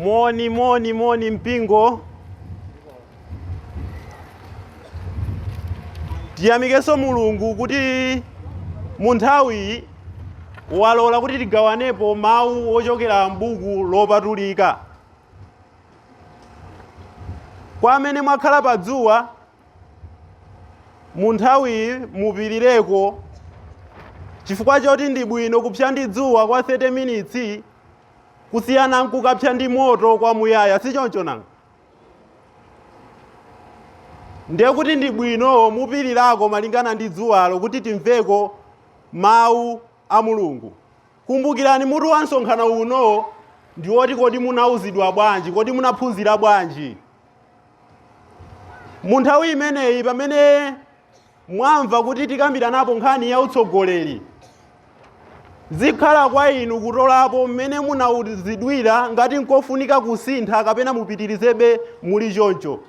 Moni mpingo. Tiyamikeso Mulungu kuti munthawi walola kuti tigawanepo mawu ochokera m'buku lopatulika. Kwa amene mwakhala pa dzuwa, munthawi mupirireko chifukwa choti ndi bwino kupsa ndi dzuwa kwa 30 minutes kusiyana nkukapsa ndi moto kwa muyaya, si choncho nanga? Ndiye kuti ndi bwino mupirirako malingana ndi dzuwalo kuti timveko mawu a Mulungu. Kumbukirani mutu wa msonkhano uno ndi woti kodi munauzidwa bwanji, kodi munaphunzira bwanji. Munthawi imeneyi pamene mwamva kuti tikambiranapo nkhani ya utsogoleri, zikhala kwa inu kutolapo mmene munauzidwira ngati nkofunika kusintha kapena mupitirizebe muli choncho.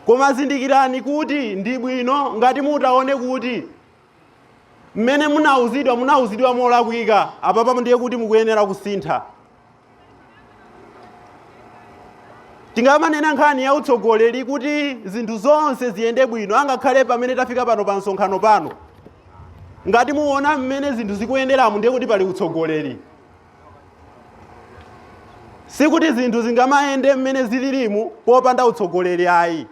Koma zindikirani kuti ndi bwino ngati mutaone kuti mmene munauzidwa molakwika, apapa ndiye kuti mukuyenera kusintha. Tingamanena nkhani ya utsogoleri kuti zinthu zonse ziyende bwino, angakhale pamene tafika pano pa msonkhano pano. Ngati muona mmene zinthu zikuyenderamo ndiye kuti pali utsogoleri. Sikuti zinthu zingamayende mmene zililimu popanda utsogoleri ayi.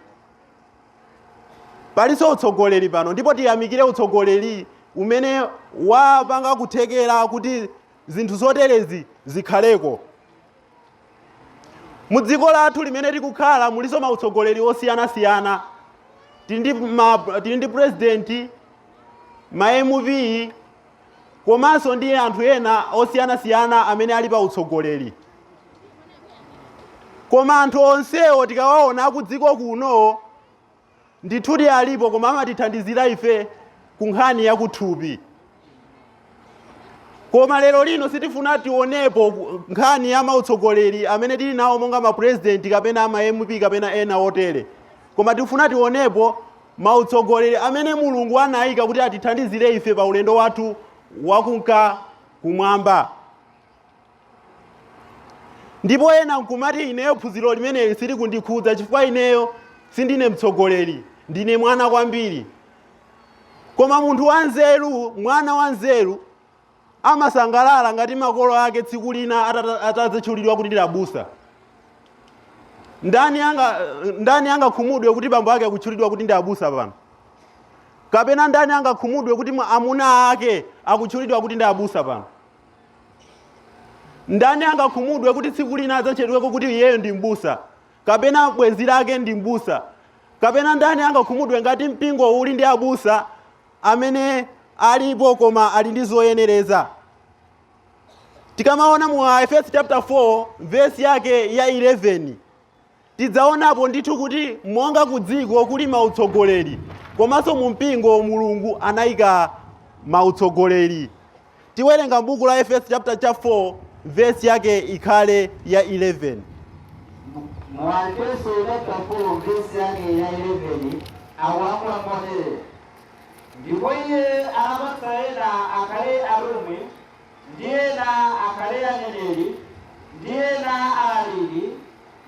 Paliso utsogoleri pano, ndipo tiyamikire utsogoleri umene wapanga kuthekera kuti zinthu zoterezi zikhaleko. Mu dziko lathu limene tikukhala muliso mautsogoleri osiyanasiyana. Tili ndi president, ma MP, komanso ndi anthu ena osiyanasiyana amene ali pa utsogoleri. Koma anthu onsewo tikawaona ku dziko kuno ndithudi alipo, koma amatithandizira ife ku nkhani ya kuthupi. Koma lero lino sitifuna tionepo nkhani ya mautsogoleri amene tili nawo monga ma president kapena ma MP kapena ena otere. Koma tifuna tionepo mautsogoleri amene Mulungu anayika kuti atithandizire ife pa ulendo wathu wakunka kumwamba. Ndipo ena nkumati ineyo phunziro limeneli sili kundikhudza chifukwa ineyo sindine mtsogoleri, ndine mwana kwambiri. Koma munthu wanzeru, mwana wanzeru, amasangalala ngati makolo ake tsiku lina atadzatchulidwa kuti ndi abusa. Ndani angakhumudwe kuti bambo ake akutchulidwa kuti ndi abusa pano? Kapena ndani angakhumudwe kuti amuna ake akutchulidwa kuti ndi abusa pano? Ndani angakhumudwe kuti tsiku lina adzatchedweko kuti iyeyo ndi mbusa? Kapena bwenzi lake ndi mbusa? Kapena ndani angakhumudwe ngati mpingo uli ndi abusa amene alipo koma ali ndi zoyenereza? Tikamaona mu Efeso chapter 4 verse yake ya 11, tidzaonapo ndithu kuti monga ku dziko kuli mautsogoleri, komanso mu mpingo Mulungu anayika mautsogoleri. Tiwerenga m'buku la Efeso chapter 4 verse yake ikhale ya 11. Mu Efeso chapter 4 verse yake ya 11 awamula motere: ndipo iye anapatsa ena akhale atumwi, ndi ena akhale aneneri, ndi ena alaliki,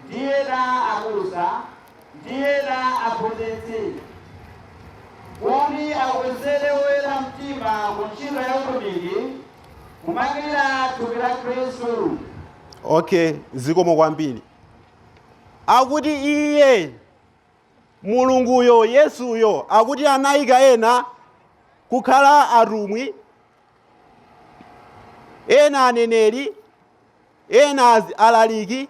ndi ena abusa, ndi ena aphunzitsi, kuti akwezere oyera mtima ku ntchito ya utumiki, kumangirira thupi la Khristu. Okay, zikomo kwambiri. Akuti iye Mulunguyo, Yesuyo, akuti anayika ena kukhala atumwi, ena aneneri, ena alaliki,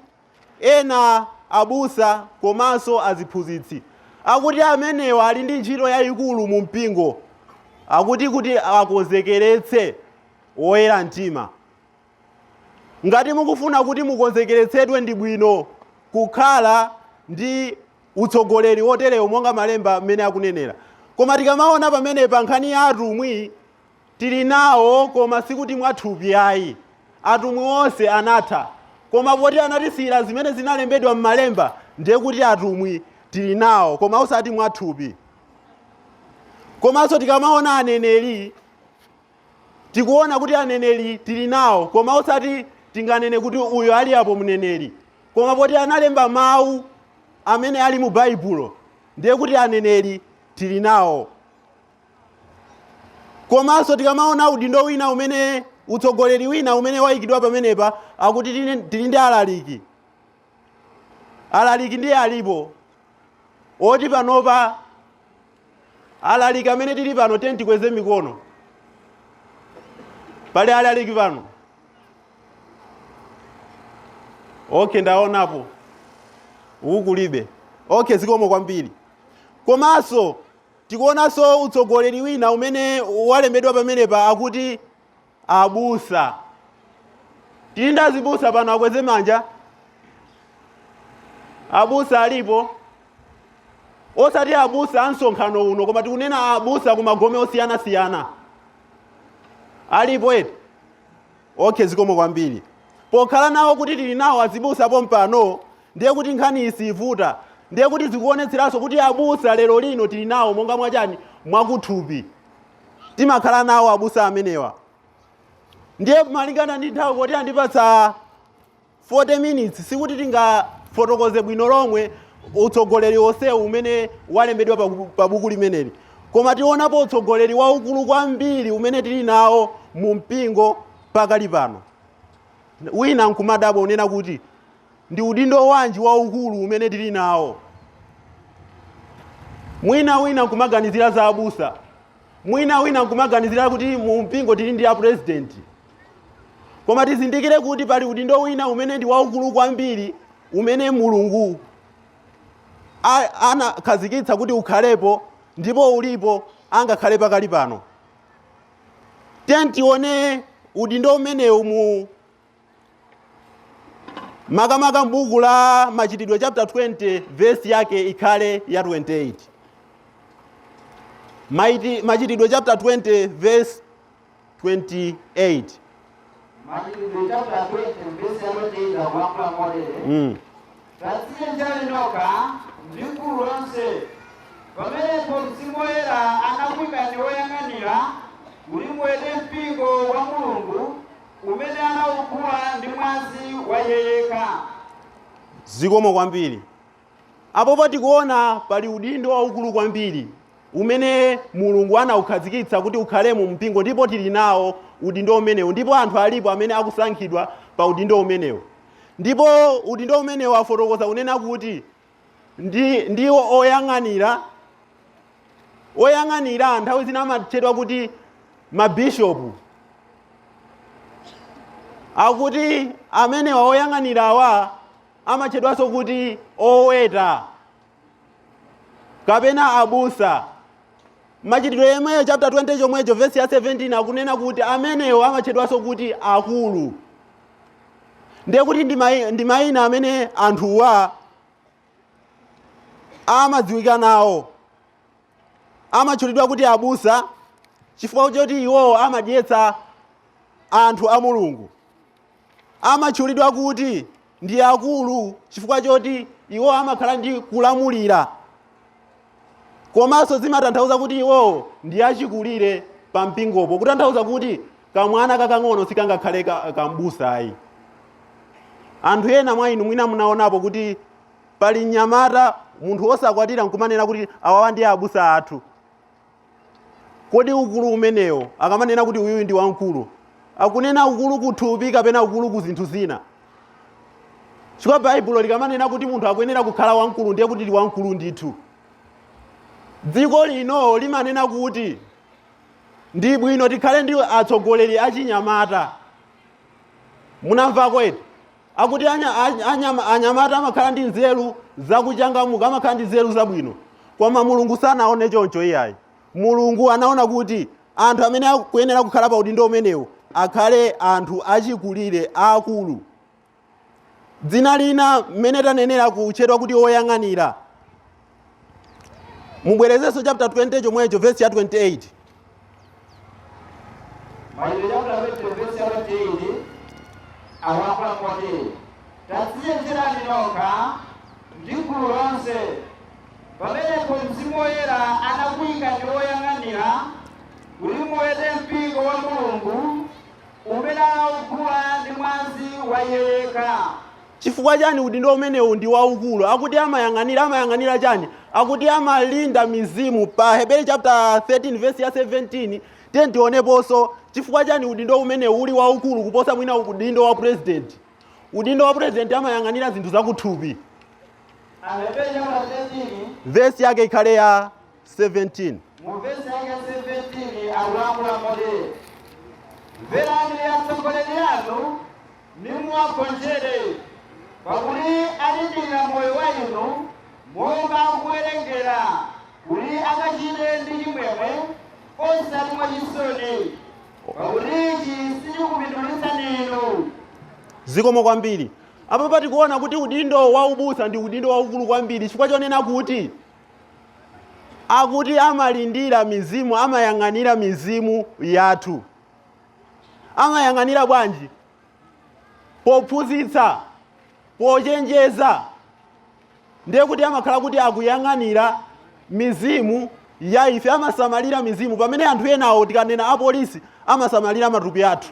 ena abusa, komanso aziphunzitsi. Akuti amenewa ali ndi ntchito yayikulu mu mpingo. Akuti kuti akonzekeretse oyera mtima. Ngati mukufuna kuti mukonzekeretsedwe ndi bwino kukhala ndi utsogoleri woterewo monga malemba mmene akunenera. Koma tikamaona pamene pa nkhani ya atumwi tili nawo, koma sikuti mwathupi ayi. Atumwi onse anatha, koma poti anatisiyira zimene zinalembedwa m'malemba, ndiye kuti atumwi tili nawo, koma osati mwathupi. Komanso tikamaona aneneri, tikuona kuti aneneri tili nawo, koma osati tinganene kuti uyo ali apo mneneri, koma poti analemba mawu amene ali mu Baibulo ndiye kuti aneneri tili nawo. Komanso tikamaona udindo wina umene utsogoleri wina umene wayikidwa pamenepa akuti tili ndi alaliki. Alaliki ndiye alipo. Oti panopa alaliki amene tili pano tikweze mikono. Pali alaliki pano. Okay, ndaonapo. Ukulibe. Okay, zikomo kwambiri. Komanso tikuonanso utsogoleri wina umene walembedwa pamenepa akuti abusa. Tili ndi azibusa pano, akweze manja. Abusa alipo. Osati abusa ansonkhano uno, koma tikunena abusa kumagome osiyana-siyana. Alipo eti? Okay, zikomo kwambiri. Pokhala nawo kuti tili nawo azibusa pompano, ndiye kuti nkhani isivuta. Ndiye kuti zikuonetseranso kuti abusa lero lino tili nawo monga mwachani mwakuthupi. Timakhala nawo abusa amenewa. Ndiye malingana ndi nthawi kuti andipatsa 40 minutes sikuti tingafotokoze bwino lomwe utsogoleri onsewu umene walembedwa pa buku limeneli. Koma tionapo utsogoleri waukulu kwambiri umene tili nawo mu mpingo pakali pano. Wina nkumadabo unena kuti ndi udindo wanji waukulu umene tili nawo. Mwina nkumaganizira za abusa. Mwina nkumaganizira kuti mu mpingo tili ndi a president. Koma tizindikire kuti pali udindo wina umene ndi waukulu kwambiri umene Mulungu anakhazikitsa kuti ukhalepo ndipo ulipo angakhale pakali pano. Tione udindo umenewu mu makamaka m'buku la Machitidwe chapter 20 verse yake ikhale ya 28. Machitidwe chapter 20 verse 28. Machitidwe chapter 20 verse ya 28 akulankhula motere. Tasiye njali noka mdzikulu lonse pamenepo Mzimu Woyera anakwika ndi woyang'anira ulimwete mpingo wa Mulungu umene anawukula ndi mwazi wayeyeka. Zikomo kwambiri. Apo tikuona pali udindo waukulu kwambiri umene Mulungu anawukhazikitsa kuti ukhale mu mpingo, ndipo tili nawo udindo umenewu, ndipo anthu alipo amene akusankhidwa pa udindo umenewu. Ndipo udindo umenewu afotokoza unena kuti ndiwo oyang'anira nthawi zina amatchedwa kuti mabishopu. Akuti amenewa oyang'anirawa amatchedwanso kuti oweta kapena abusa. Machitidwe yemweyo chapter 20 chomwecho verse ya 17 akunena kuti amenewa amatchedwanso kuti akulu. Ndiye kuti ndi mayina amene anthuwa amadziwika nawo. Amatchulidwa kuti abusa chifukwa choti iwo amadyetsa anthu a Mulungu. Amatchulidwa kuti ndi akulu chifukwa choti iwo amakhala ndi kulamulira. Komanso zimatanthauza kuti iwo ndi achikulire pa mpingopo, kutanthauza kuti kamwana kakang'ono sikangakhale kambusayi. Anthu ena mwa inu mwina munaonapo kuti pali mnyamata munthu osakwatira nkumanena kuti awawa ndi abusa athu. Kodi ukulu umenewo akamanena kuti uyu ndi wamkulu, akunena ukulu kuthupi kapena ukulu ku zinthu zina? Chifukwa Baibulo likamanena kuti munthu akuyenera kukhala wamkulu ndiye kuti ndi wamkulu ndithu. Dziko lino limanena kuti ndi bwino tikhale ndi atsogoleri achinyamata. Munamva kweti? Akuti anyamata amakhala ndi nzeru zakuchangamuka, amakhala ndi nzeru zabwino. Koma Mulungu sanaone choncho iyayi. Mulungu anaona kuti anthu amene akuyenera kukhala pa udindo umenewu akhale anthu achikulire akulu. Dzina lina mmene tanenera kutchedwa kuti oyang'anira. Mubwerezenso chapter 20 chomwecho verse ya 28. Machitidwe chapter 20 verse ya 28 akulankhula motere. Tasiye njerani nokha mdzikulu lonse pamenepo Mzimu Woyera anakwika ndi woyang'anira ulimwete mpingo wa Mulungu umene anawukula ndi mwazi wayeka. Chifukwa chani udindo umenewu ndi waukulu? Akuti amayang'anira chani? Akuti amalinda mizimu. Pa Hebrew chapter 13 verse ya 17 tioneponso chifukwa chani udindo umenewu uli waukulu kuposa mwina udindo wa president. Udindo wa president amayang'anira zinthu zakuthupi. Hebrew chapter 13 verse yake ikhale ya 17. mu verse yake 17 akulankhula moti, mverani atsogoleri anu nimuwagonjere, pakuti alindira moyo wa inu monga kuwerengera, kuti akachite ndi chimwemwe osati mwachisoni, pakuti ichi sichikupindulitsani inu. Zikomo kwambiri. Apa pati kuona kuti udindo wa ubusa ndi udindo waukulu kwambiri chifukwa chonena kuti akuti amalindira mizimu, amayang'anira mizimu yathu. Amayang'anira bwanji? Pophunzitsa, pochenjeza. Ndiye kuti amakhala kuti akuyang'anira mizimu ya ife, amasamalira mizimu. Pamene anthu enawo tikanena apolisi amasamalira matupi athu.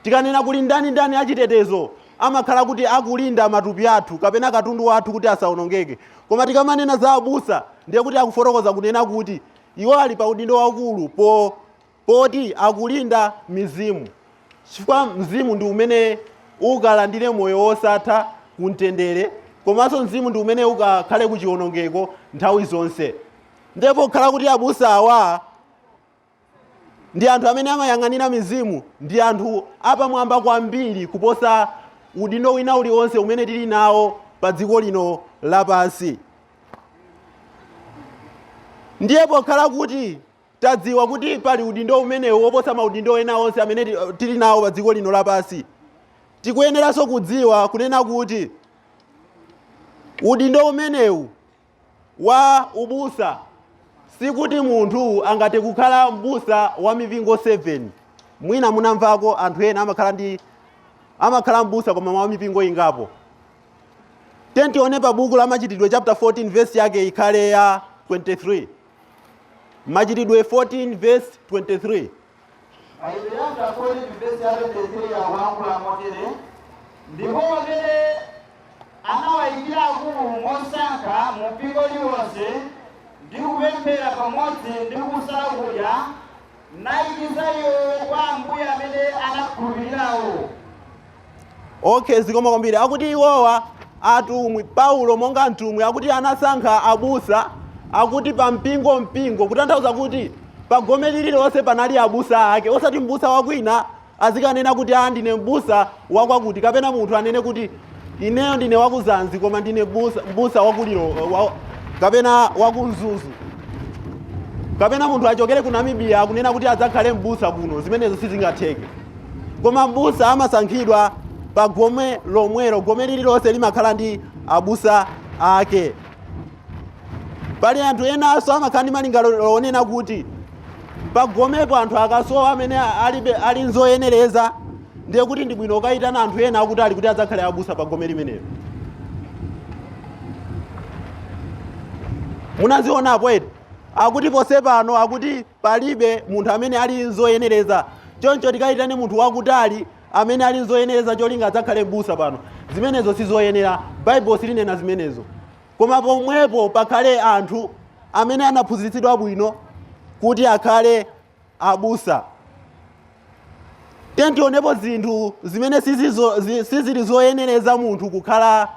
Tikanena kuli ndani achitetezo amakhala kuti akulinda matupi athu kapena katundu wathu kuti asaonongeke. Koma tikamanena za abusa ndiye kuti akufotokoza kunena kuti iwo ali pa udindo waukulu poti akulinda mizimu. Chifukwa mzimu ndi umene ukalandire moyo wosatha kumtendere, komanso mzimu ndi umene ukakhale kuchiwonongeko nthawi zonse. Ndipo khala kuti abusa awa ndi anthu amene amayang'anira mizimu, ndi anthu apamwamba kwambiri kuposa udindo wina uliwonse umene tili nawo pa dziko lino lapansi. Ndiye pokhala kuti tadziwa kuti pali udindo umenewu woposa maudindo ena onse amene tili nawo pa dziko lino lapansi, tikuyeneranso kudziwa kunena kuti udindo umenewu wa ubusa sikuti munthu angate kukhala mbusa wa mipingo 7. Mwina munamvako anthu ena amakhala mbusa koma wa mipingo ingapo. Tione pa buku la Machitidwe chapter 14 verse yake ikhale ya 23. Machitidwe 14 verse 23. Ndipo pamene anawayikira akulu mosankha mu mpingo liwonse ndi kupemphera pamodzi ndi kusala kudya, nayikizayo kwa Ambuye amene anakhulupirirawo. Okay, zikomo kwambiri. Akuti iwowa atumwi, Paulo monga mtumwi, akuti anasankha abusa, akuti pa mpingo, kutanthauza kuti pa gome lililonse panali abusa ake, osati mbusa wakwina azikanena kuti ndine mbusa wakwakuti, kapena munthu anene kuti ineyo ndine wakuzanzi koma ndine mbusa wakuliro kapena wakumzuzu, kapena munthu achokere ku Namibia akunena kuti adzakhale mbusa kuno. Zimenezo sizingatheke. Koma mbusa amasankhidwa pa gome lomwelo, gome lililonse limakhala ndi abusa ake. Pali anthu enanso amakhala ndi malingaliro onena kuti pa gomepo anthu akasowa amene ali nzoyenereza, ndiye kuti ndi bwino kayitana anthu ena akuti ali kuti adzakhale abusa pa gome limenelo. Munazionapo eti akuti pose pano akuti palibe munthu amene ali nzoyenereza, choncho tikayitane munthu wakutali amene ali nzoyenereza cholinga adzakhale mbusa pano. Zimenezo sizoyenera, Bible silinena zimenezo. Koma pomwepo pakhale anthu amene anaphunzitsidwa bwino kuti akhale abusa. Tionepo zinthu zimene sizili zoyenereza munthu kukhala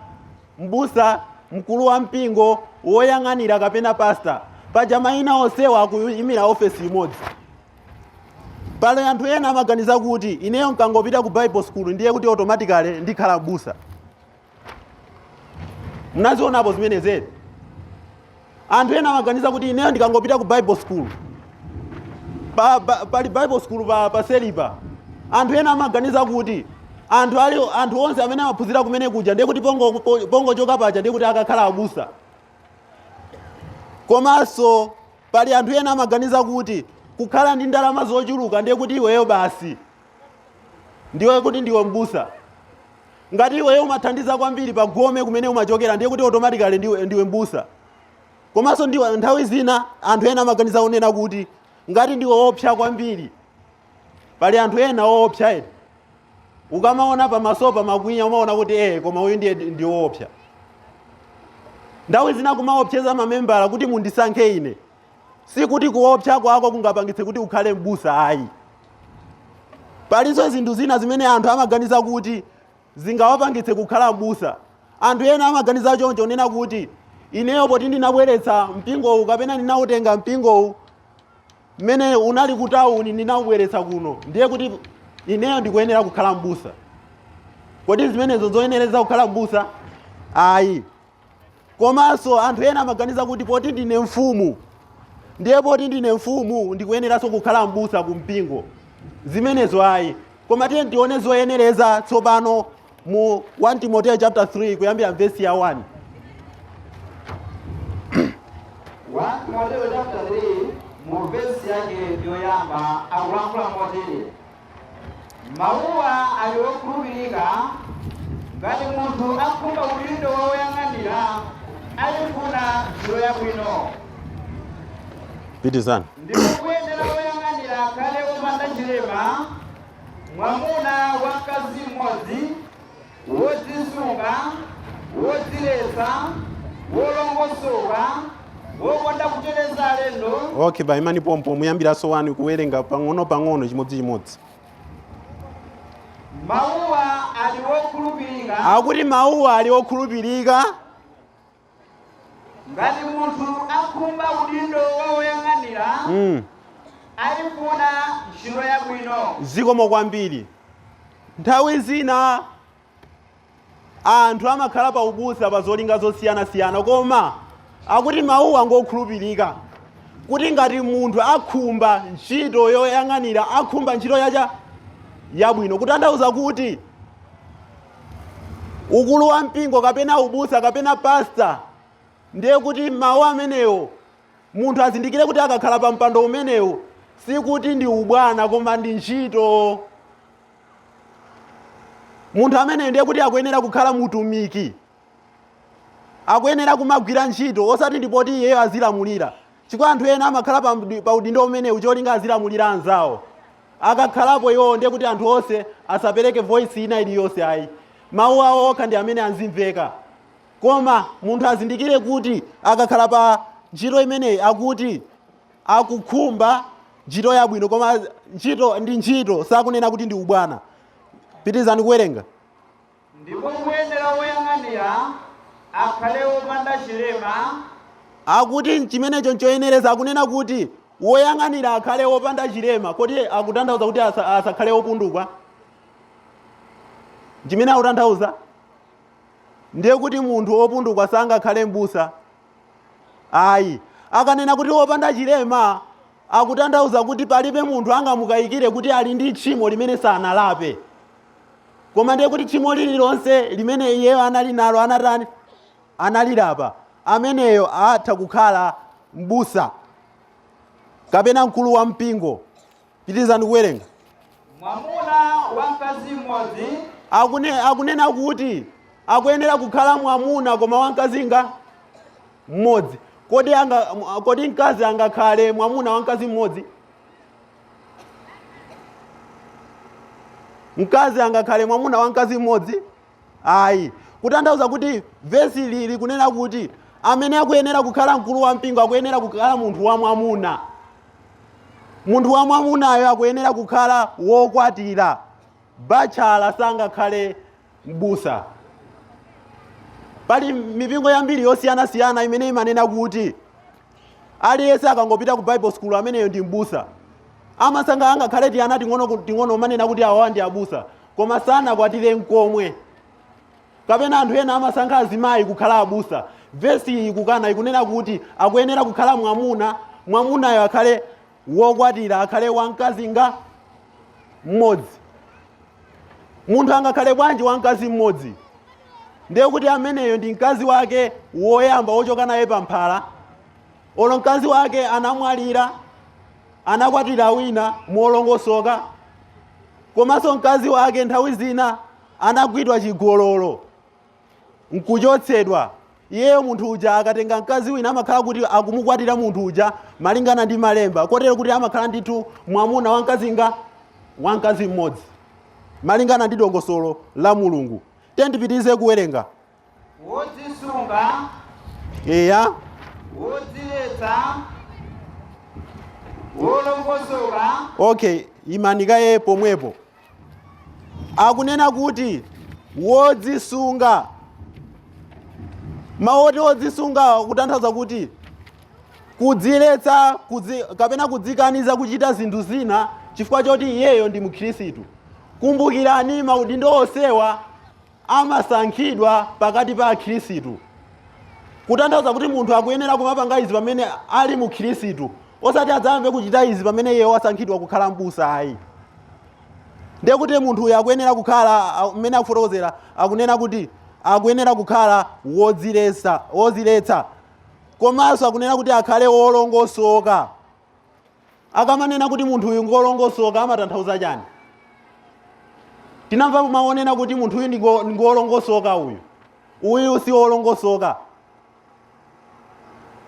mbusa, mkulu wa mpingo, woyang'anira kapena pastor. Paja mayina onsewa akuyimira ofesi imodzi. Pali anthu ena amaganiza kuti ineyo nkangopita ku Bible school ndiye kuti automatically ndikhala mbusa. Munazionapo zimenezi? Anthu ena amaganiza kuti ineyo ndikangopita ku Bible school. Pali Bible school pa Selipa. Anthu ena amaganiza kuti anthu onse amene amaphunzira kumene kuja ndiye kuti pongo choka paja ndiye kuti akakhala abusa. Komanso pali anthu ena amaganiza kuti kukhala ndi ndalama zochuluka ndiye kuti iweyo basi ndiwe kuti ndiwe mbusa. Ngati iweyo umathandiza kwambiri pa gome kumene umachokera ndiye kuti automatically ndiwe mbusa. Komanso ndiwe nthawi zina anthu ena amaganiza kunena kuti ngati ndiwe wopsa kwambiri, pali anthu ena woopsa eti ukamaona pamasopa makwinya umaona kuti koma uyu ndi woopsa. Nthawi zina kumaopseza mamembala kuti mundisankhe ine, sikuti kuopsa kwako kungapangitse kuti ukhale m'busa ayi. Palinso zinthu zina zimene anthu amaganiza kuti zingawapangitse kukhala m'busa. Anthu ena amaganiza choncho nena kuti ineyo poti ndinabweretsa mpingowu kapena ndinawutenga mpingowu mmene unali ku tawuni ndinawubweretsa kuno, ndiye kuti ineyo ndikuyenera kukhala m'busa. Kodi zimenezo zoyenereza kukhala m'busa? Ayi. Komanso anthu ena amaganiza kuti poti ndine mfumu, ndiye poti ndine mfumu ndikuyeneranso kukhala m'busa ku mpingo. Zimenezo ayi. Koma tiye tione zoyenereza tsopano mu 1 Timoteyo chapter 3 kuyambira verse ya 1. 1 Timoteyo chapter 3 mu verse yake yoyamba akulankhula motere: mawuwa ali okhulupirika ngati munthu akhumba udindo wa woyang'anira alifuna ntchito yabwino. Pitizani. Ndipo kuyenera woyang'anira akhale wopanda chilema, mwamuna wamkazi mmodzi, wodzisunga, wodziletsa, wolongosoka, wokonda kuteteza alendo. Okay, bayimani pompo muyambiranso 1 kuwerenga pang'ono chimodzimodzi. Mawuwa ali wokhulupirika. Akuti mawuwa ali wokhulupirika ngati munthu akhumba udindo wa woyang'anira alifuna ntchito yabwino. Zikomo kwambiri. Nthawi zina anthu amakhala pa ubusa pa zolinga zosiyanasiyana, koma akuti mawuwa ngokhulupirika kuti ngati munthu akhumba ntchito yoyang'anira, akhumba ntchito yabwino, kutanthauza kuti ukulu wa mpingo kapena ubusa kapena pastor, ndiye kuti mawu amenewo munthu azindikire kuti akakhala pa mpando umenewo sikuti ndi ubwana koma ndi ntchito. Munthu ameneyo ndiye kuti akuyenera kukhala mutumiki, akuyenera kumagwira ntchito, osati ndipoti iyeyo azilamulira. Chifukwa anthu ena amakhala pa udindo umenewu cholinga azilamulira anzawo. Akakhalapo iwo ndiye kuti anthu onse asapereke voice ina iliyonse ayi. Mawu awo okha ndi amene azimveka. Koma munthu azindikire kuti akakhala pa ntchito imeneyi akuti akukhumba ntchito yabwino, koma ntchito ndi ntchito, sakunena kuti ndi ubwana. Pitizani kuwerenga. Ndipo kuyenera woyang'anira akhale wopanda chilema. Akuti chimenecho nchoyenereza akunena kuti woyang'anira akhale wopanda chilema. Kodi akutanthauza kuti asakhale wopundukwa? Chimene akutanthauza ndiye kuti munthu wopundukwa sangakhale m'busa. Ayi. Akanena kuti wopanda chilema akutanthauza kuti palibe munthu angamukayikire kuti ali ndi tchimo limene sanalape. Koma ndiye kuti tchimo lililonse limene iyeyo anali nalo analilapa, ameneyo atha kukhala m'busa kapena mkulu wa mpingo. Pitizani kuwerenga. Mwamuna wamkazi mmodzi. Akunena kuti akuyenera kukhala mwamuna koma wamkazi mmodzi. Kodi mkazi angakhale mwamuna wamkazi mmodzi? Mkazi angakhale mwamuna wamkazi mmodzi? Ayi. Kutanthauza kuti vesi lili kunena kuti amene akuyenera kukhala mkulu wa mpingo akuyenera kukhala munthu wa mwamuna. Munthu wa mwamunayo akuyenera kukhala wokwatira. Bachala sangakhale m'busa. Pali mipingo yambiri yosiyanasiyana imene imanena kuti aliyense akangopita ku Bible school ameneyo ndi m'busa. Amasankha angakhale tiana ting'ono manena kuti awa ndi abusa, koma sanakwatire n'komwe. Kapena anthu ena amasankha azimayi kukhala abusa. Vesi iyi kukana ikunena kuti akuyenera kukhala mwamunayo akhale wokwatira, akhale wamkazi mmodzi. Munthu angakhale bwanji wamkazi mmodzi? Ndiye kuti ameneyo ndi mkazi wake woyamba wochoka naye pamphala. Olo mkazi wake anamwalira, anakwatira wina molongosoka, komanso mkazi wake nthawi zina anagwidwa chigololo nkuchotsedwa. Iyeyo munthu uja akatenga mkazi wina amakhala kuti akumukwatira munthu uja malingana ndi malemba, kotero kuti amakhala ndithu mwamuna wamkazi mmodzi. malingana ndi dongosolo la Mulungu. Tendipitize kuwerenga. Wodzisunga, Eya, wodziletsa, wolongosoka. okay, imanikaye pomwepo. Akunena kuti wodzisunga. Maoti wodzisunga kutanthauza kuti kudziletsa kapena kudzikaniza kuchita zinthu zina chifukwa choti iyeyo ndi Mkhristu. Kumbukirani maudindo onsewa amasankhidwa pakati pa Akhristu. Kutanthauza kuti munthu akuyenera kumapanga izi pamene ali Mkhristu, osati adzamve kuchita izi pamene iye wasankhidwa kukhala m'busa ayi. Ndiye kuti munthu uyu akuyenera kukhala, amene akufotokozera akunena kuti akuyenera kukhala wodziletsa, komanso akunena kuti akhale wolongosoka. Akamanena kuti munthu uyu ngolongosoka amatanthauza chani? Tinamva maonena kuti munthu uyu ndi ngolongosoka, uyu si wolongosoka.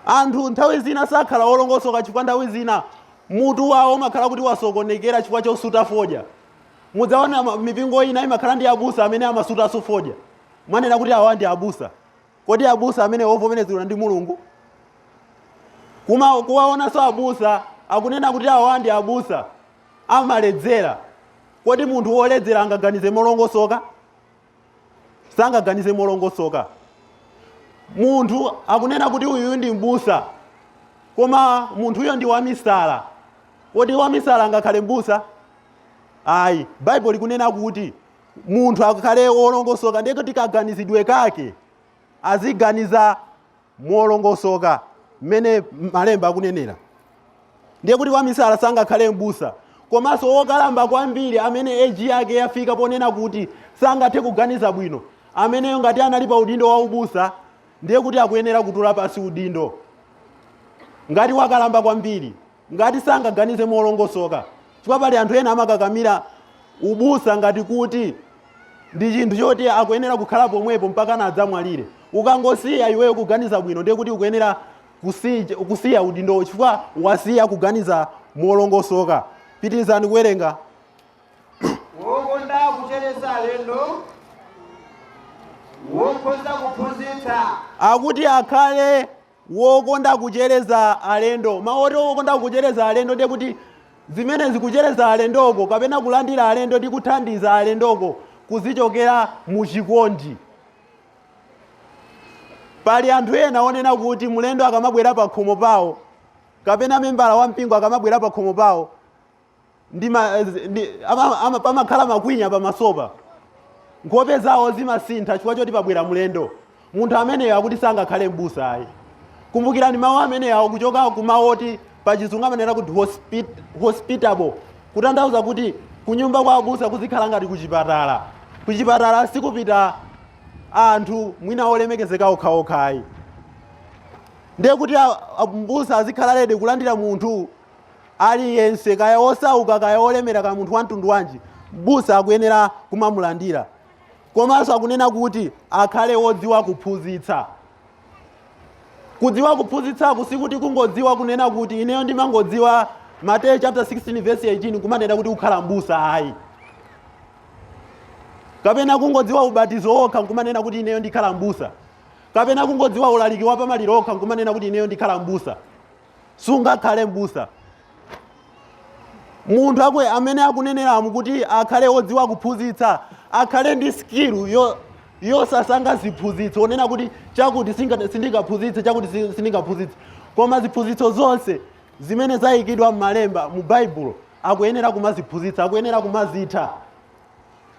Anthu nthawi zina sakhala wolongosoka chifukwa nthawi zina mutu wawo umakhala kuti wasokonekera chifukwa chosuta fodya. Mudzaona mipingo ina imakhala ndi abusa amene amasuta fodya. Mwanena kuti awa ndi abusa. Kodi abusa amene ovomerezedwa ndi Mulungu? Kuwaonanso abusa akunena kuti awa ndi abusa amaledzera. Kodi munthu woledzera angaganize molongosoka? Sangaganize molongosoka. Munthu akunena kuti uyu ndi mbusa, koma munthu uyo ndi wamisala. Kodi wamisala angakhale mbusa? Ayi, Bible likunena kuti munthu akhale wolongosoka, ndiye kuti kaganizidwe kake aziganiza molongosoka mmene malemba akunenera. Ndiye kuti wamisala sangakhale mbusa, komanso wokalamba kwambiri amene eji yake yafika ponena kuti sangathe kuganiza bwino, ameneyo ngati anali pa udindo wa ubusa, ndiye kuti akuyenera kutula pasi udindo. Ngati wakalamba kwambiri, ngati sangaganize molongosoka, chifukwa pali anthu ena amakakamira ubusa ngati kuti ndi chinthu choti akuyenera kukhala pomwepo mpaka nadzamwalire. Ukangosiya iweyo kuganiza bwino, ndiye kuti ukuyenera kusiya udindo chifukwa wasiya kuganiza molongosoka. Pitirizani kuwerenga. Wokonda kucheresa alendo, wokonda kuphunzitsa. Akuti akhale wokonda kuchereza alendo. Maoti wokonda kuchereza alendo ndiye kuti zimene zikuchereza alendoko kapena kulandira alendo ndi kuthandiza alendoko kuzichokera mu chikondi. Pali anthu ena onena kuti mulendo akamabwera pa khomo pawo kapena membala wa mpingo akamabwera pa khomo pawo pamakhala makwinya pamasopa, nkhope zawo zimasintha chifukwa choti pabwera mulendo. Munthu ameneyo akuti sangakhale mbusa ayi. Kumbukirani mawu ameneyo kuchoka kumaoti pa Chizungu amanena kuti hospitable, kutanthauza kuti kunyumba kwa abusa kuzikhala ngati kuchipatala. Kuchipatala sikupita anthu mwina olemekezeka okhaokha ayi. Ndiye kuti mbusa azikhala lede kulandira munthu aliyense, kaya osauka kaya olemera kaya munthu wa mtundu wanji, mbusa akuyenera kumamulandira. Komanso akunena kuti akhale wodziwa kuphunzitsa. Kudziwa kuphunzitsaku sikuti kungodziwa kunena kuti ineyo ndimangodziwa Mateyu chapter 16 verse 18 kumanena kuti ukhala mbusa ayi. Kapena kungodziwa ubatizo okha kumanena kuti ineyo ndikhala mbusa. Kapena kungodziwa ulaliki wa pamaliro okha kumanena kuti ineyo ndikhala mbusa. Sungakhale mbusa. Munthu amene akunenera kuti akhale wodziwa kuphunzitsa, akhale ndi skill yosasanga ziphunzitso onena kuti chakuti sindingaphunzitse, chakuti sindingaphunzitse. Koma ziphunzitso zonse zimene zayikidwa m'malemba mu Bible akuyenera kumaziphunzitsa, akuyenera kumazitha.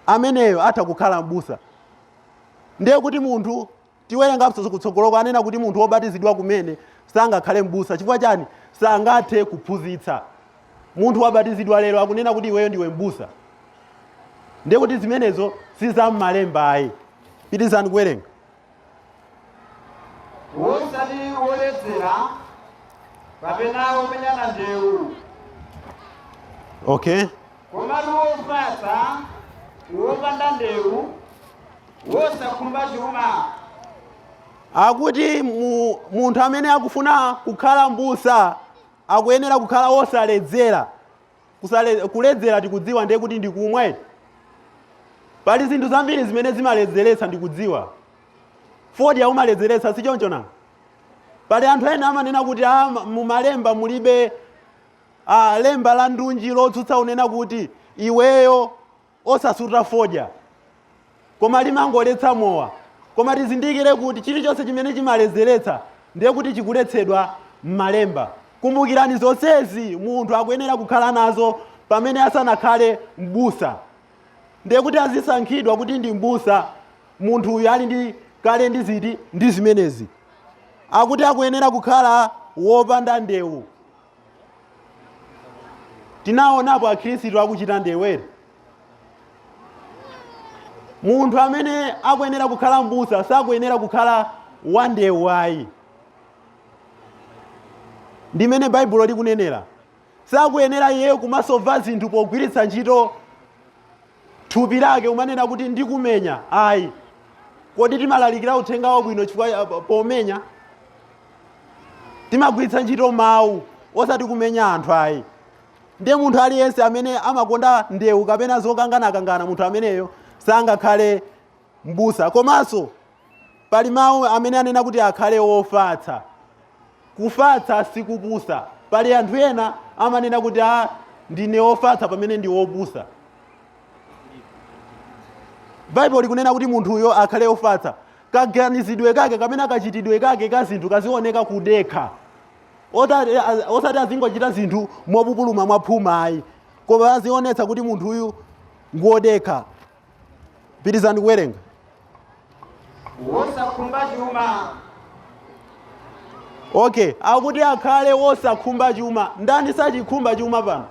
Ameneyo atha kukhala mbusa. Ndiye kuti munthu tiwerenga kutsogoloko anena kuti munthu wobatizidwa kumene sangakhale mbusa. Chifukwa chani? Sangathe kuphunzitsa. Munthu wabatizidwa lero akunena kuti iweyo ndiwe mbusa. Ndiye kuti zimenezo sizammalemba ayi. Pitirizani kuwerenga. Wosati woledzera kapena womenyana ndewu. Okay. Komatu wopatsa, wopanda ndewu, wosakhumba chuma. Akuti munthu amene akufuna kukhala mbusa akuyenera kukhala wosaledzera. Kuledzera tikudziwa ndiye kuti ndikumwa. Pali zinthu zambiri zimene zimaledzeretsa ndikudziwa. Fodya umaledzeretsa si choncho na. Pali anthu ena amanena kuti mu malemba mulibe lemba la ndunji lotsutsa unena kuti iweyo osasuta fodya. Koma limangoletsa mowa. Koma tizindikire kuti chilichonse chimene chimaledzeretsa ndiye kuti chikuletsedwa m'malemba. Kumbukirani zonsezi munthu akuyenera kukhala nazo pamene asanakhale m'busa. Ndiye kuti azisankhidwa kuti ndi m'busa munthu uyu ali ndi kale ndi ziti ndi zimenezi. Akuti akuyenera kukhala wopanda ndewu. Tinaonapo akhristu akuchita ndewere. Munthu amene akuyenera kukhala m'busa sakuyenera kukhala wandewu ayi. Ndimene Baibulo likunenera. Sakuyenera iyeyo kumasova zinthu pogwiritsa ntchito thupi lake umanena kuti ndikumenya ayi. Kodi timalalikira uthenga wabwino chifukwa pomenya? Timagwiritsa ntchito mawu osati kumenya anthu ayi. Ndiye munthu aliyense amene amakonda ndewu kapena zokangana munthu ameneyo sangakhale m'busa. Komanso pali mawu amene anena kuti akhale wofatsa. Kufatsa sikupusa. Pali anthu ena amanena kuti ndine wofatsa pamene ndi wopusa. Bible likunena kuti munthu uyo akhale wofatsa. Kaganizidwe kake kapena kachitidwe kake ka zinthu kazioneka kudekha. Osati azingochita zinthu mopupuluma mwaphuma ayi. Koma azionetsa kuti munthu uyu ngodekha. Pirizani kuwerenga. Wosakhumba chuma. Okay, akuti akhale wosakhumba chuma. Ndani sachikhumba chuma pano?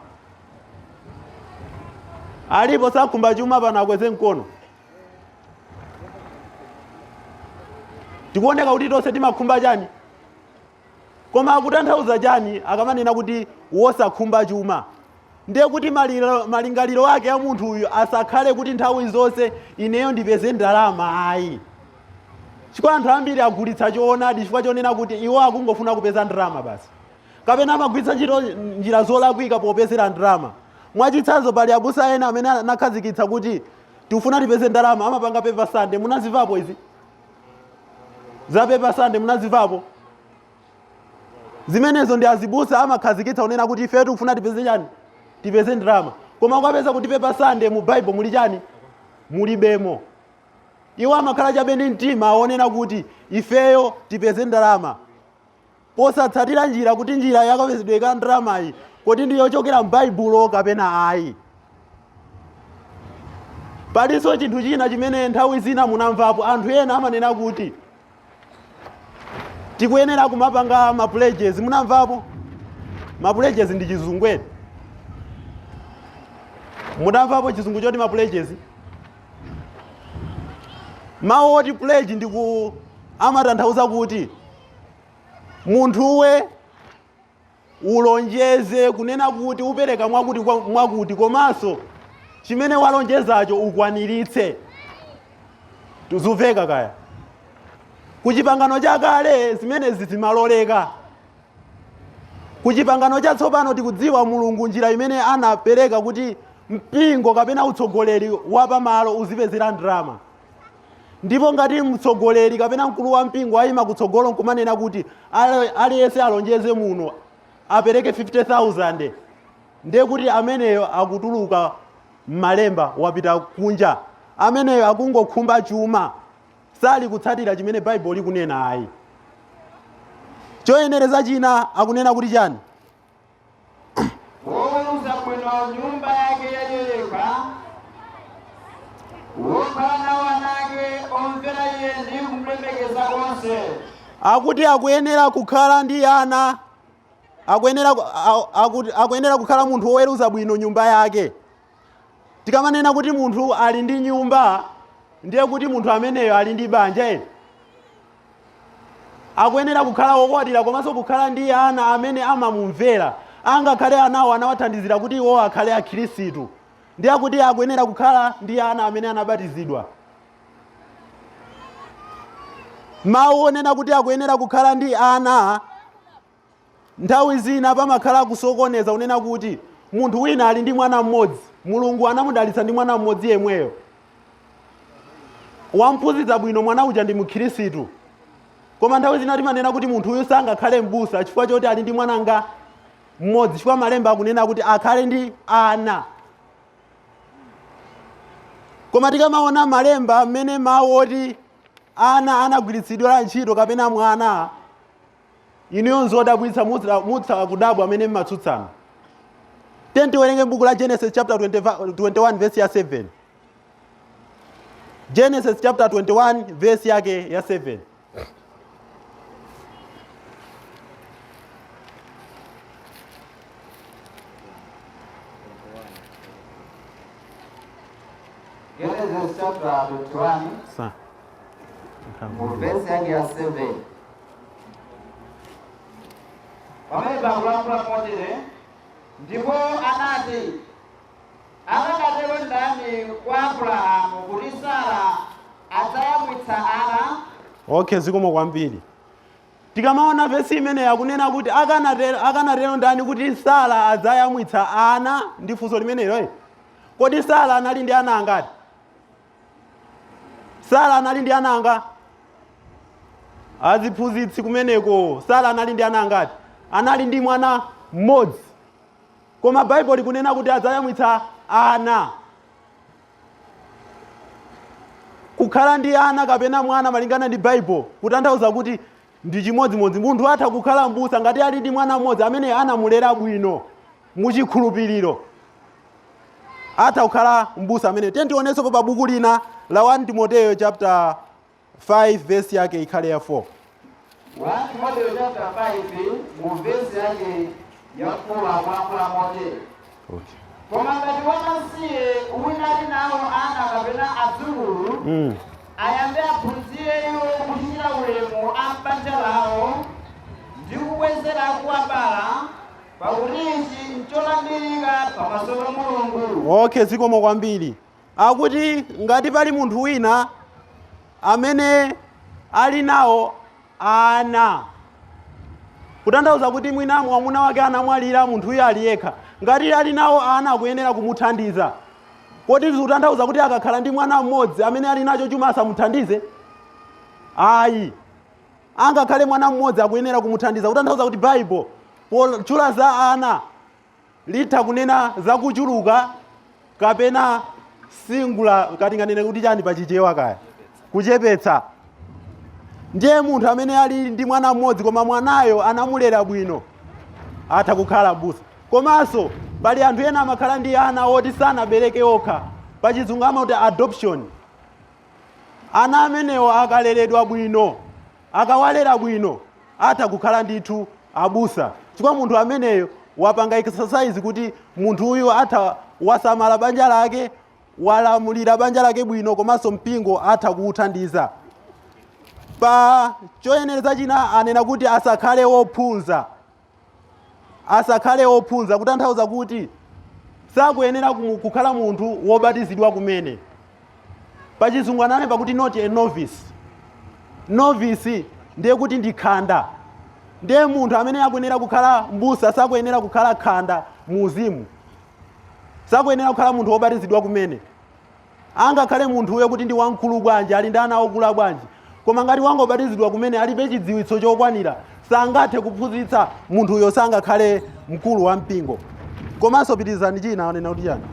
Alipo sakhumba chuma pano akweze mkono. Tikuoneka kuti tonse timakhumba chani? Koma akutanthauza chani akamanena kuti wosakhumba chuma? Ndiye kuti malingaliro ake a munthu uyu asakhale kuti nthawi zonse ineyo ndipeze ndalama ayi. Chifukwa anthu ambiri agulitsa choonadi chifukwa chonena kuti iwo akungofuna kupeza ndalama basi. Kapena amagwiritsa ntchito njira zolakwika popezera ndalama. Mwachitsanzo pali abusa ena amene anakhazikitsa kuti tikufuna tipeze ndalama amapanga paper Sunday. Munazivapo izi? Za paper Sunday munazivapo? Zimenezo ndi azibusa amakhazikitsa unena kuti ife tikufuna tipeze chani? Tipeze ndalama. Koma ukapeza kuti paper Sunday mu Bible muli chani? Mulibemo. Iwo amakhala chabe ndi mtima aonena kuti ifeyo tipeze ndalama. Posatsatira njira kuti njira yakapezedwe ka ndalama iyi kodi ndiyo yochokera m'Baibulo kapena ayi. Palinso chinthu china chimene nthawi zina munamvapo anthu ena amanena kuti tikuyenera kumapanga mapledges. Munamvapo? Mapledges ndi chizungwere. Munamvapo chizungu choti mapledges? Mawu oti pledge ndiku amatanthauza kuti munthuwe ulonjeze kunena kuti upereka mwakuti komanso chimene walonjezacho ukwaniritse. Tuzuveka kaya. Kuchipangano chakale zimenezi zimaloleka. Kuchipangano chatsopano tikudziwa Mulungu njira imene anapereka kuti mpingo kapena utsogoleri wapamalo uzipezera ndalama. Ndipo ngati mtsogoleri kapena mkulu wa mpingo ayima kutsogolo nkumanena kuti aliyense alonjeze muno apereke 50,000, ndiye kuti ameneyo akutuluka m'malemba wapita kunja. Ameneyo akungokhumba chuma. Sali kutsatira chimene Bible likunena ayi. Choyenereza china akunena kuti chani? Woweruza bwino nyumba yake yayeleka. Wokhala wanake omvera iye ndi kumlemekeza konse. Akuti akuyenera kukhala ndi ana. Akuyenera kukhala munthu woweruza bwino nyumba yake. Tikamanena kuti munthu ali ndi nyumba ndiye kuti munthu ameneyo ali ndi banja eni. Akuyenera kukhala wokwatira komanso kukhala ndi ana amene amamumvera. Angakhale anawo anawathandizira kuti iwo akhale akhristu. Ndiye kuti akuyenera kukhala ndi ana amene anabatizidwa. Mawu onena kuti akuyenera kukhala ndi ana nthawi zina pamakhala kusokoneza unena kuti munthu wina ali ndi mwana mmodzi. Mulungu anamudalitsa ndi mwana mmodzi yemweyo. wamphunzitsa bwino mwana uja ndi mkhirisitu, koma nthawi zina timanena kuti munthu uyu sangakhale m'busa chifukwa choti ali ndi mwananga mmodzi, chifukwa malemba akunena kuti akhale ndi ana. Koma tikamaona malemba mmene mawu oti ana anagwiritsidwa ntchito kapena mwana, inuyo nzodabwitsa mutsa kudabwa amene mmatsutsana. Tiwerenge m'buku la Genesis chapter 21 verse ya 7. Genesis chapter 21 verse yake ya 7. Genesis chapter 21 verse yake ya 7. Pamene bakulankhula motere, ndipo anati, akakatero ndani kwa Abrahamu kuti Sara adzayamwitsa ana? Okay, zikomo kwambiri. Tikamaona vesi imene yakunena kuti akanatero ndani kuti Sara adzayamwitsa ana, ndi funso limenelo. Kodi Sara anali ndi ana angati? Sara anali ndi ana angati? Aziphunzitsi kumeneko, Sara anali ndi ana angati? Anali ndi mwana mmodzi. Koma Bible kunena kuti adzayamwitsa ana. Kukhala ndi ana kapena mwana malingana ndi Bible kutanthauza kuti ndi chimodzimodzi. Munthu atha kukhala m'busa ngati ali ndi mwana mmodzi amene anamulera bwino muchikhulupiriro, atha kukhala m'busa amene. Tionenso pa buku lina la 1 Timoteyo chapter 5 verse yake ikhale ya 4. 1 Timoteyo chapter 5 mu verse yake ya 4 akula motere. Okay. Koma ngati wamasiye wina ali nawo ana kapena adzukulu, ayambe aphunzire iwo kuchitira ulemu a m'banja lawo ndi kubwezera kuwabala, pakuti ichi n'cholambirika pamaso pa Mulungu. Okay, zikomo kwambiri. Akuti ngati pali munthu wina amene ali nawo ana, kutanthauza kuti mwina mwamuna wake anamwalira, munthu uyo ali yekha, ngati ali nawo ana akuyenera kumuthandiza. Kodi zikutanthauza kuti akakhala ndi mwana mmodzi amene ali nacho chuma asamuthandize? Ayi, angakhale mwana mmodzi akuyenera kumuthandiza. Kutanthauza kuti Bible pochula za ana litha kunena za kuchuluka kapena singular, katinganene kuti chani pachichewa kaya, kuchepetsa. Ndiye munthu amene ali ndi mwana mmodzi koma mwanayo anamulera bwino atha kukhala m'busa. Komanso pali anthu ena amakhala ndi ana oti sanabereke okha, pachizungu amati adoption. Ana amenewo akaleredwa bwino, akawalera bwino, atha kukhala ndithu abusa. Chifukwa munthu ameneyo wapanga exercise kuti munthu uyu atha wasamala banja lake, walamulira banja lake bwino, komanso mpingo atha kuuthandiza. Pa choyenereza china anena kuti asakhale wophunza. Asakhale wophunza kutanthauza kuti sakuyenera kukhala munthu wobatizidwa kumene. Pachizungu ananena kuti not a novice. Novice ndiye kuti ndi khanda. Ndiye munthu amene akuyenera kukhala mbusa sakuyenera kukhala khanda muuzimu. Sakuyenera kukhala munthu wobatizidwa kumene. Angakhale munthu uyo kuti ndi wamkulu bwanji, ali ndi ana okula bwanji, koma ngati wangobatizidwa kumene alibe chidziwitso chokwanira, sangathe kuphunzitsa munthu uyo, sangakhale mkulu wa mpingo. Komanso pitizani china anena kuti chani?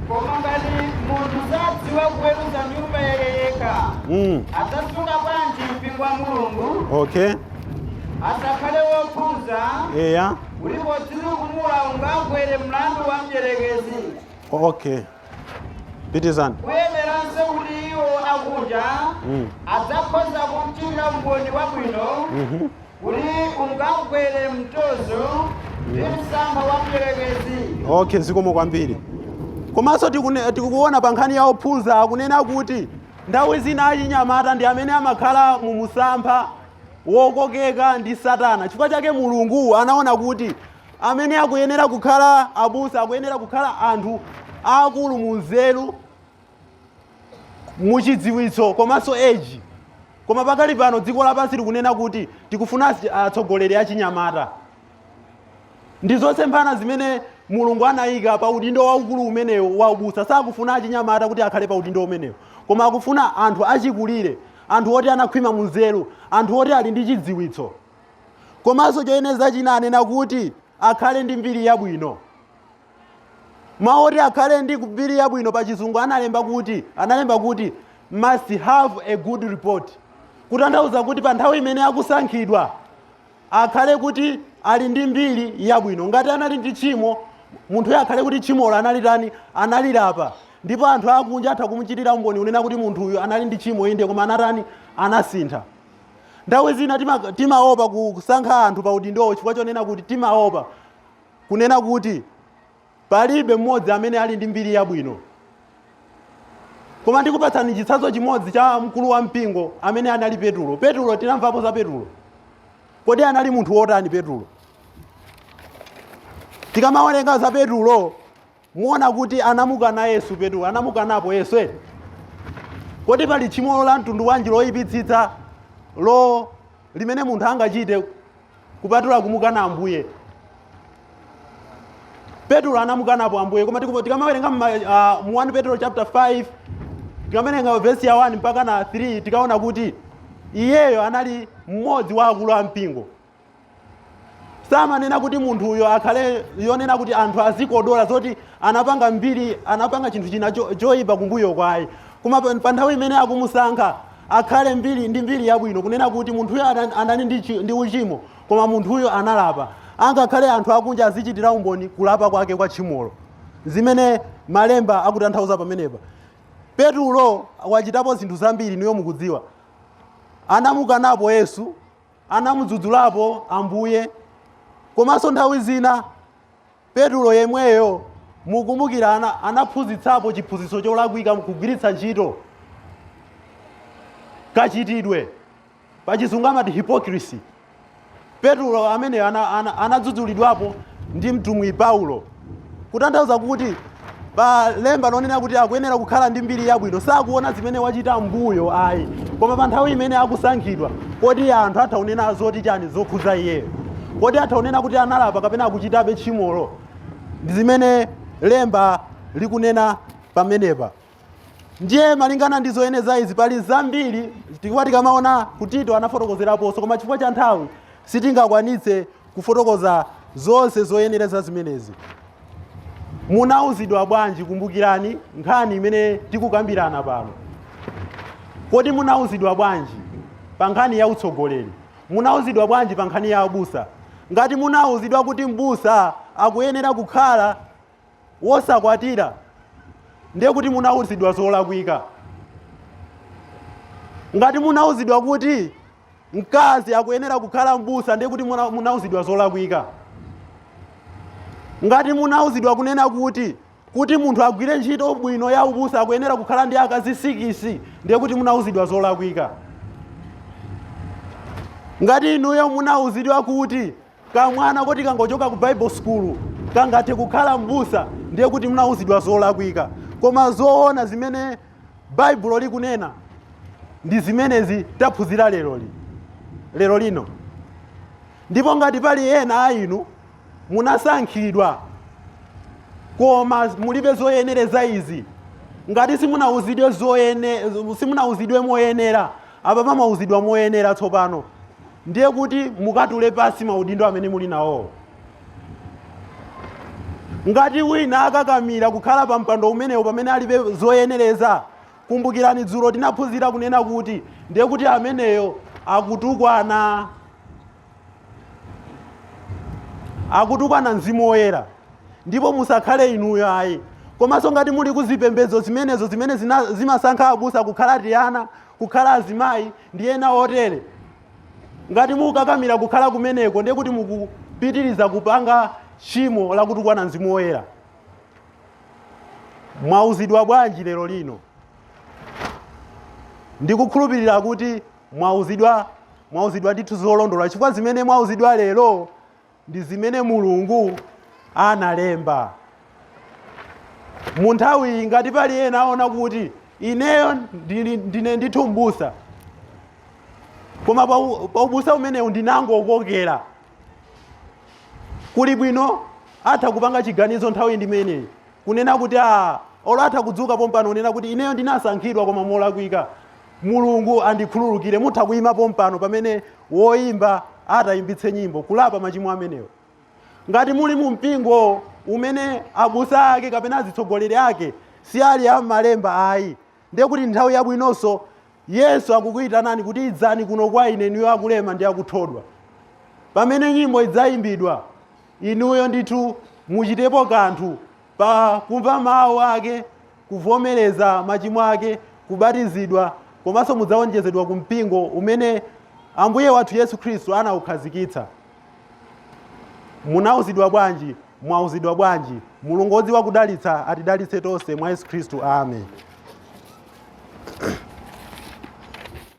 Koma ngati munthu sadziwa kuweruza nyumba yake yekha, adzasunga bwanji mpingo wa Mulungu? Okay. Asakhale wophunza, Yeah. ulipo zilukumula ungagwere mlandu wa mdierekezi. Okay. Pitizani. Kuyeneranso kuti iwo akuja adzakhoza kumchitira umboni wabwino, kuti ungagwere mtozo ndi msampha wa mdierekezi. Okay, zikomo kwambiri. Komanso tikukuona pa nkhani ya ophunza akunena kuti nthawi zina achinyamata ndi amene amakhala mu musampha wokokeka ndi Satana. Chifukwa chake Mulungu anaona kuti amene akuyenera kukhala abusa akuyenera kukhala anthu akulu mu nzeru, muchidziwitso, komanso age. Koma pakali pano dziko lapansi likunena kuti tikufuna atsogoleri achinyamata. Ndi zosemphana zimene Mulungu anayika pa udindo waukulu umenewo wa ubusa. Sakufuna achinyamata kuti akhale pa udindo umenewo. koma akufuna anthu achikulire, anthu oti anakhwima munzeru, anthu oti ali ndi chidziwitso. Komanso choyeneza china anena kuti akhale ndi mbiri yabwino. Mawu oti akhale ndi mbiri yabwino pa Chizungu analemba kuti must have a good report. Kutanthauza kuti pa nthawi imene akusankhidwa akhale kuti ali ndi mbiri yabwino. Ngati anali ndi tchimo, munthuyo akhale kuti tchimolo analilapa, ndipo anthu akunja atha kumuchitira umboni unena kuti munthuyo anali ndi tchimo inde koma anasintha. Nthawi zina timaopa kusankha anthu pa udindowo chifukwa chonena kuti timaopa kunena kuti palibe mmodzi amene ali ndi mbiri yabwino. Koma ndikupatsani chitsanzo chimodzi cha mkulu wa mpingo amene anali Petulo. Petulo tinamvapo za Petulo. Kodi anali munthu wotani Petulo? Tikamawerenga za Petulo muona kuti anamukana Yesu. Petulo anamukanapo Yesu. Kodi pali tchimo la mtundu wanji loyipitsitsa limene munthu angachite kupatula kumukana Ambuye? Petulo anamukanapo Ambuye. Koma tikamawerenga mu 1 Petulo chapter 5 tikamawerenga verse ya 1 mpaka na 3 tikaona kuti iyeyo anali mmodzi wa akulu a mpingo. Samanena kuti munthu uyo akhale yonena kuti anthu azikodola zoti anapanga chinthu china choyipa kumbuyo kwaye. Koma pa nthawi imene akumusankha akhale ndi mbiri yabwino kunena kuti munthuyo anali ndi uchimo koma munthuyo analapa. Angakhale anthu akunja azichitira umboni kulapa kwake kwa tchimolo. Zimene malemba akutanthauza pamenepa. Petulo wachitapo zinthu zambiri niyo mukudziwa. Anamukanapo Yesu, anamudzudzulapo Ambuye. Komanso nthawi zina Petulo yemweyo mukumbukira anaphunzitsapo chiphunzitso cholakwika kugwiritsa ntchito kachitidwe. Pa Chizungu amati hypocrisy. Petulo amene anadzudzulidwapo ndi mtumwi Paulo. Kutanthauza kuti pa lemba lonena kuti akuyenera kukhala ndi mbiri yabwino sakuona zimene wachita mbuyo ayi. Koma pa nthawi imene akusankhidwa kodi anthu athaunena zoti chani zokhuza iyeyo? Kodi athaunena kuti analapa kapena akuchitabe tchimolo? Ndi zimene lemba likunena pamenepa. Ndiye malingana ndi zoyeneza izi pali zambiri tikamaona kuti Tito anafotokozeraponso, koma chifukwa cha nthawi sitingakwanitse kufotokoza zonse zoyenereza zimenezi. Munauzidwa bwanji? Kumbukirani nkhani imene tikukambirana pano. Kodi munauzidwa bwanji pa nkhani ya utsogoleri? Munauzidwa bwanji pa nkhani ya abusa? Ngati munauzidwa kuti mbusa akuyenera kukhala wosakwatira, ndiye kuti munauzidwa zolakwika. Ngati munauzidwa kuti mkazi akuyenera kukhala mbusa, ndiye kuti munauzidwa zolakwika. Ngati munauzidwa kunena kuti munthu agwire ntchito bwino ya ubusa akuyenera kukhala ndi akazi 6, ndiye kuti munauzidwa zolakwika. Ngati inuyo munauzidwa kuti kamwana kuti kangochoka ku Bible school kangathe kukhala mbusa, ndiye kuti munauzidwa zolakwika. Koma zoona zimene Bible likunena ndi zimenezi taphunzira lero lino. Ndipo ngati pali ena a inu munasankhidwa koma mulibe zoyenereza izi, ngati simunauzidwe moyenera, apa pamauzidwa moyenera tsopano, ndiye kuti mukatule pasi maudindo amene muli nawo. Ngati wina akakamira kukhala pa mpando umenewo pamene alibe zoyenereza, kumbukirani dzulo tinaphunzira kunena kuti ndiye kuti ameneyo akutukwana Mzimu Woyera. Ndipo musakhale inuyo ayi. Komanso ngati muli kuzipembedzo zimene zimasankha abusa kukhala tiyana, kukhala azimayi ndi ena otere, ngati mukakamira kukhala kumeneko ndiye kuti mukupitiriza kupanga tchimo la kutukwana Mzimu Woyera. Mwauzidwa bwanji lero lino? Ndikukhulupirira kuti mwauzidwa ndithu zolondola, chifukwa zimene mwauzidwa lero ndi zimene Mulungu analemba. Munthawi ngati pali ena aona kuti ineyo ndine ndithu mbusa, koma pa ubusa umenewu ndinangokokera, kuli bwino atha kupanga chiganizo nthawi ndimeneyi kunena kuti olatha kudzuka pompano nena kuti ineyo ndinasankhidwa koma molakwika, Mulungu andikhululukire. Mutha kuyima pompano pamene woimba atayimbitse nyimbo kulapa machimo amenewo. Ngati muli mu mpingo umene abusa ake kapena azitsogoleri ake si ali ammalemba ayi, ndiye kuti nthawi yabwinonso Yesu akukuyitanani kuti idzani kuno kwa ine inuyo akulema ndi akuthodwa. Pamene nyimbo idzayimbidwa, inuyo ndithu muchitepo kanthu pa kumva mawu ake, kuvomereza machimo ake, kubatizidwa, komanso mudzawonjezedwa ku mpingo umene Ambuye wathu Yesu Khristu anawukhazikitsa. Munauzidwa bwanji? Mwauzidwa bwanji? Mulungu wodziwa kudalitsa atidalitse tonse mwa Yesu Khristu. Amen.